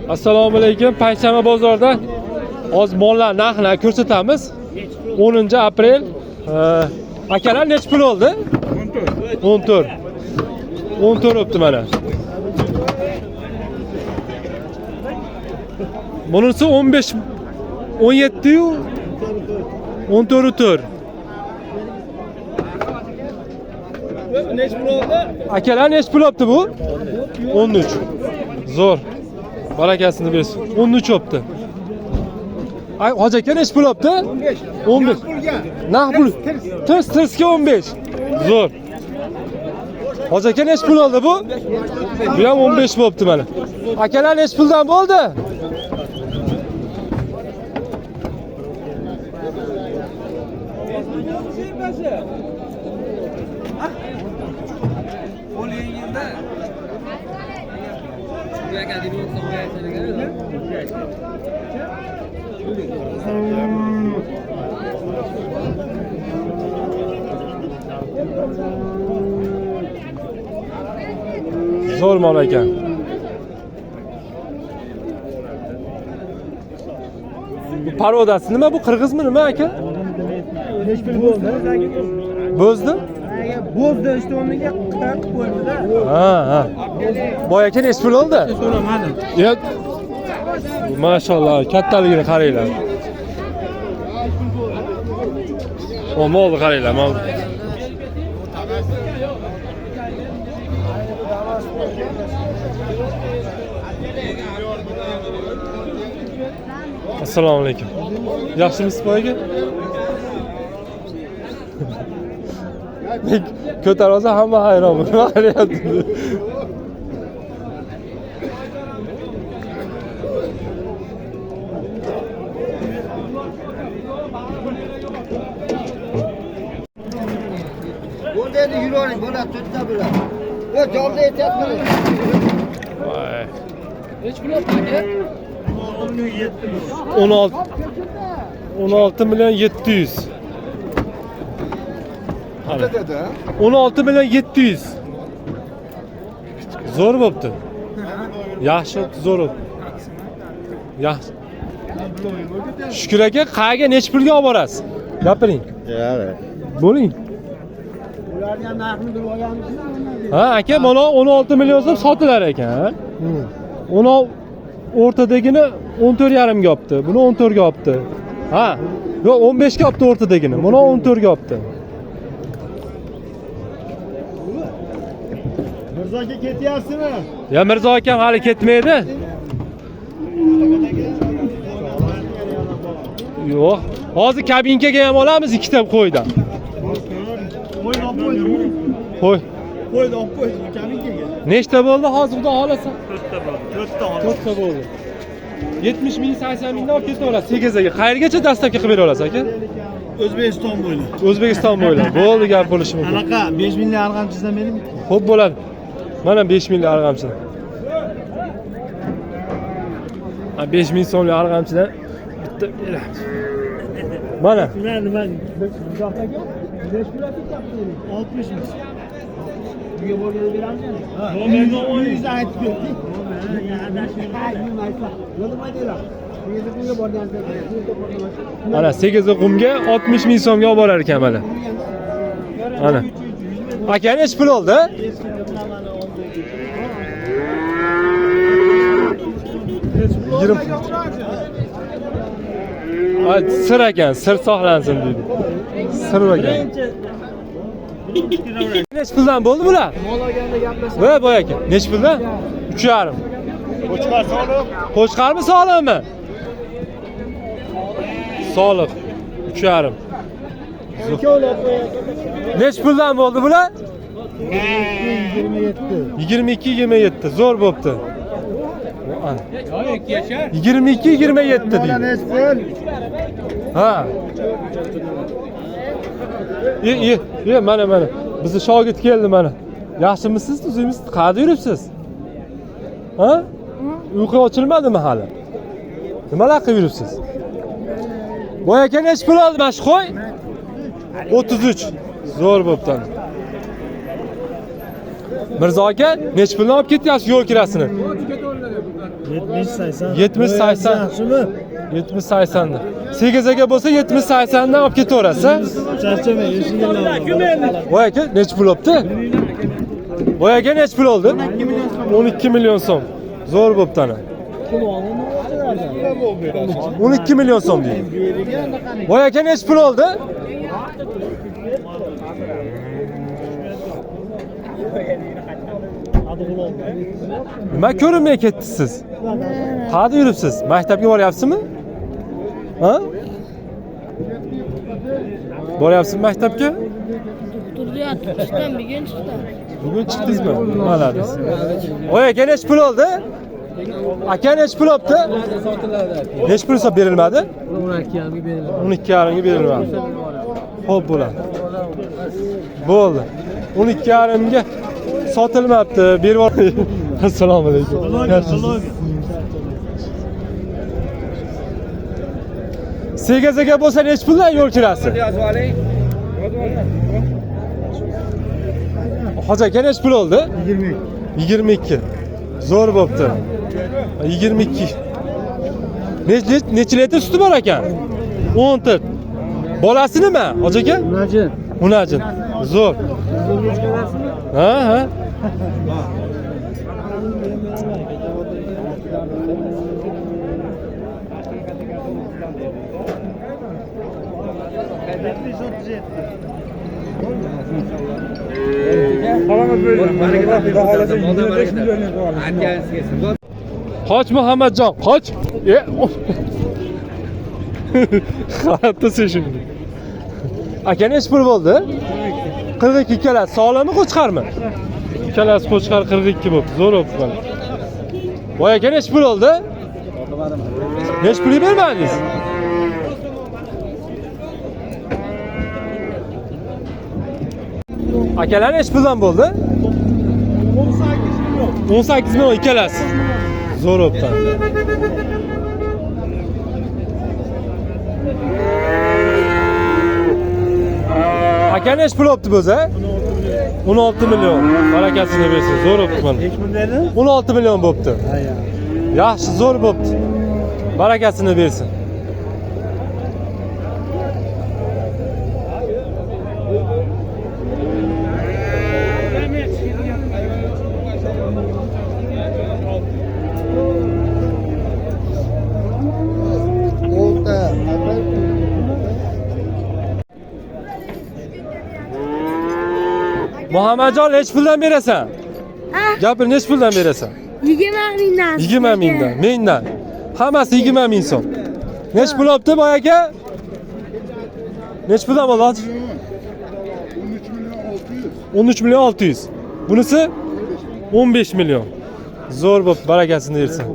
Assalomu alaykum. Payshanba bozorda oz mollar narxini ko'rsatamiz. 10 aprel. Akalar nech pul oldi? 14. 14 o'pti mana. Bunisi 15 17 yu 14 o'tir. Nech pul oldi? Akalar nech pul oldi bu? 13. Zo'r. Barakasini bersin. 13 o'pti. Ay, hoji aka nech pul oldi? 15. Naq pul. Tirsga 15. Zo'r. Hoji aka nech pul oldi bu? Bu ham 15 bo'pti mana. Akalar nech puldan bo'ldi? Zo'r mol ekan. Bu parodasi nima bu? Qirg'izmi nima aka? Nech pul bo'ldi? Bo'zdi? Bo'zdi, işte o'rniga qilib qo'ydi-da. Ha. Boy aka nech pul oldi? So'ramadim. Yo'q. Mashallah, kattaligini qaranglar. O molni qaranglar, mol. Assalomu alaykum. Yaxshimisiz boy aka? Ko'tar olsa hamma hayron bo'ladi. Nima qilyapti? Bo'ldi endi yuravering, bo'ladi, to'rtta bo'ladi. Yo, jolda aytyapman. Voy. Nech pul oldi aka? 16 milyon 700. Hadi. 16 milyon 700. Zo'r bo'pti. Yaxshi, zo'r bo'pti. Yaxshi. Shukr aka, qayerga nech pulga olib borasiz? Gapiring. Bo'ling. Ularga narxni bilib olganmiz. Ha, aka, mana 16 million so'm sotilar ekan. Uni o'rtadagini 14,5 ga olibdi. Buni 14 ga olibdi. Ha. Yo'q, 15 ga olibdi o'rtadagini. Mana 14 ga olibdi. Mirzo aka ketyapsizmi? Ya Mirzo akam hali ketmaydi. Yo'q. Hozir kabinkaga ham olamiz ikkita qo'ydan. Qo'yni olib qo'ydim. Qo'y. Qo'yni olib qo'ydim kabinkaga. Nechta bo'ldi hozir xudo xolasa? 4ta bo'ldi. 70 ming, 80 mingdan olib ketaverasiz. 8ga. Qayergacha dastavka qilib bera olasiz aka? O'zbekiston bo'ylab. O'zbekiston bo'ylab. Bo'ldi, gap bo'lishi mumkin. Anaqa 5 minglik arg'amchisidan beraymi? Xo'p bo'ladi. Mana 5 minglik arg'amchi. 5 ming so'mlik arg'amchidan bitta beramiz. Mana. Nima? Buzoqdagi 5 pul aytyapti. 60 ming. Bunga bo'lganini beramizmi? Ha. Menga 100 aytib berdik. Ana 8 qumga 60 ming so'mga olib borar ekan mana. Ana. Aka nech pul oldi? 20. Ay, sir ekan, sir saqlansin deydi. Sir ekan. Nech puldan bo'ldi bular? Mol olganda gaplashamiz. Voy boy aka, nech puldan? 3,5. Qo'chqar soliq. Qo'chqarmi soliqmi? Soliq 3,5. Nech puldan bo'ldi bular? 22-27. Zo'r bo'pti. 22-27 deydi. Nech pul? Ha. Mana. Bizni shogird keldi mana. Yaxshimisiz, tuzimisiz? Qayerda yuribsiz? Ha? Uyqu ochilmadimi hali? Nimalar qilib yuribsiz? Boy aka nech pul oldi mana shu qo'y? 33. Zo'r bo'pti. Mirzo aka, nech pulni olib ketyapsiz yo'l kirasini? 70-80. 70-80. Yaxshimi? 70-80 da. 8 bo'lsa 70-80 dan olib ketaverasiz. Charchamay, yurishinglar. Voy aka, nech pul olibdi? Voy aka, nech pul oldi? 12 million so'm. Zo'r bo'pti ana. 12 million so'm deydi. Voy aka, nech pul oldi? Nima ko'rinmay ketdingiz siz? Qayerda yuribsiz? Maktabga boryapsizmi? Ha? Boryapsizmi maktabga? Chiqdim, bugun chiqdim. Bugun chiqdingizmi? Malades. Voy aka, nech pul oldi? Aka, nech pul olibdi? Nech pul hisob berilmadi? 12.5 berildi. 12.5 ga berilmadi. Xo'p, bo'ladi. Bo'ldi. 12.5 ga sotilmabdi. Berib yuboring. Assalomu alaykum. Segazaga bo'lsa nech puldan yo'l kirasiz? Yozib oling. Hoji aka, nech pul oldi? 22. Zo'r bo'pti. 22. Necha litr suti bor ekan? 10 ta. Bolasi nima, hoji aka? Unajin. Unajin. Zo'r. Ha, ha. Qoch Muhammadjon, qoch. Qarabdi sen shunday. Aka, nech pul bo'ldi? 42 ikkalasi. Sog'lami, qo'chqarmi? Ikkalasi qo'chqar 42 bo'ldi. Zo'r bo'libdi. Voy aka, nech pul oldi? Nech pul bermadingiz? Akalar nech puldan bo'ldi? 18 million ikkalasi. Zo'r bo'pti. Aka, nech pul olibdi o'zi? 16 million. Barakasini bersin. Zo'r bo'pti mana. Nech pul berdi? 16 million bo'pti. Yaxshi, zo'r bo'pti. Barakasini bersin. Muhammadjon, nech puldan berasan? Gapir, nech puldan berasan? 20 mingdan. 20 mingdan. Mendan. Hammasi 20 ming so'm. Nech pul olibdi boy aka? Nech puldan bo'ldi? 13 million 600. Bunisi 15 million. Zo'r bo'p, barakasini bersin.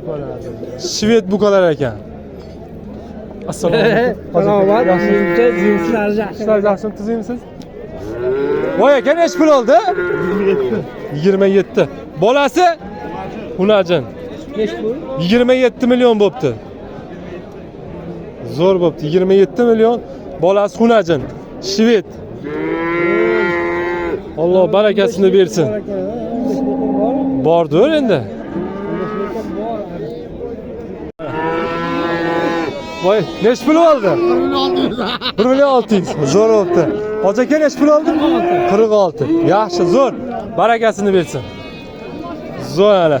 Shved buqalar ekan. Assalomu alaykum. Sizlar yaxshimi, tuzimsiz? Voy aka, nech pul oldi? 27. Bolasi? Unajin. Nech pul? 27 million bo'pti. Zo'r bo'pti. 27 million. Bolasi Unajin. Shved. Alloh barakasini bersin. Bordir endi. Voy, nech pul oldi? 1 million 600. Zo'r bo'pti. Hoji aka, nech pul oldi? 46. Yaxshi, zo'r. Barakasini bersin. Zo'r ana.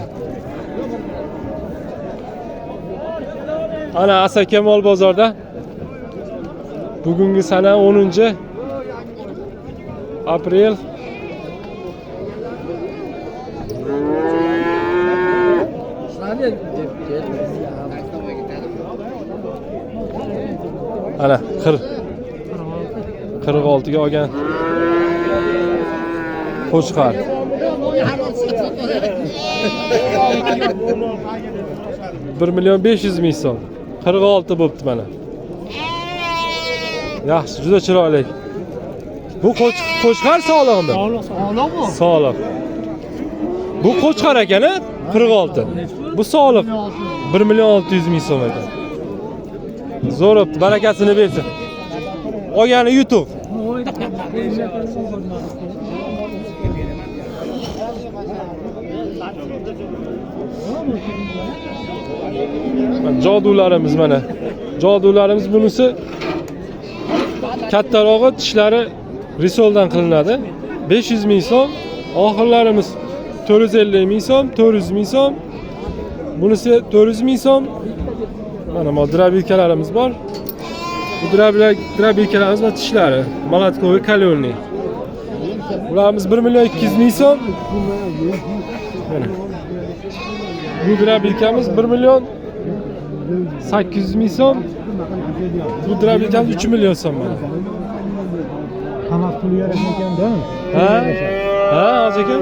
Ana Asaka mol bozorda. Bugungi sana 10 aprel. Ana 46 ga olgan. Qo'chqar. $1 million 500 ming so'm. 46 bo'pti mana. Yaxshi, juda chiroyli. Bu qo'chqar sog'liqmi? Sog'liqmi? Sog'liq. Bu qo'chqar ekan, 46. Bu sog'liq. 1 million 600 ming so'm ekan. Zo'r bo'pti, barakasini bersin. Olgani YouTube. Jodularimiz mana. Jodularimiz bunisi kattarog'i tishlari risoldan qilinadi. 500 ming so'm. Oxirlarimiz 450 ming so'm, 400 ming so'm. Bunisi 400 ming so'm. Mana bu drabikalarimiz bor. Bu drabikalarimiz va tishlari. Молотковый каленый. Ularimiz 1 million 200 ming so'm. Mana. Bu drabikamiz 1 million 800 ming so'm. Bu drabikamiz 3 million so'm mana. Qamoq puli yarashgan ekanda. Ha? Ha, hozir aka.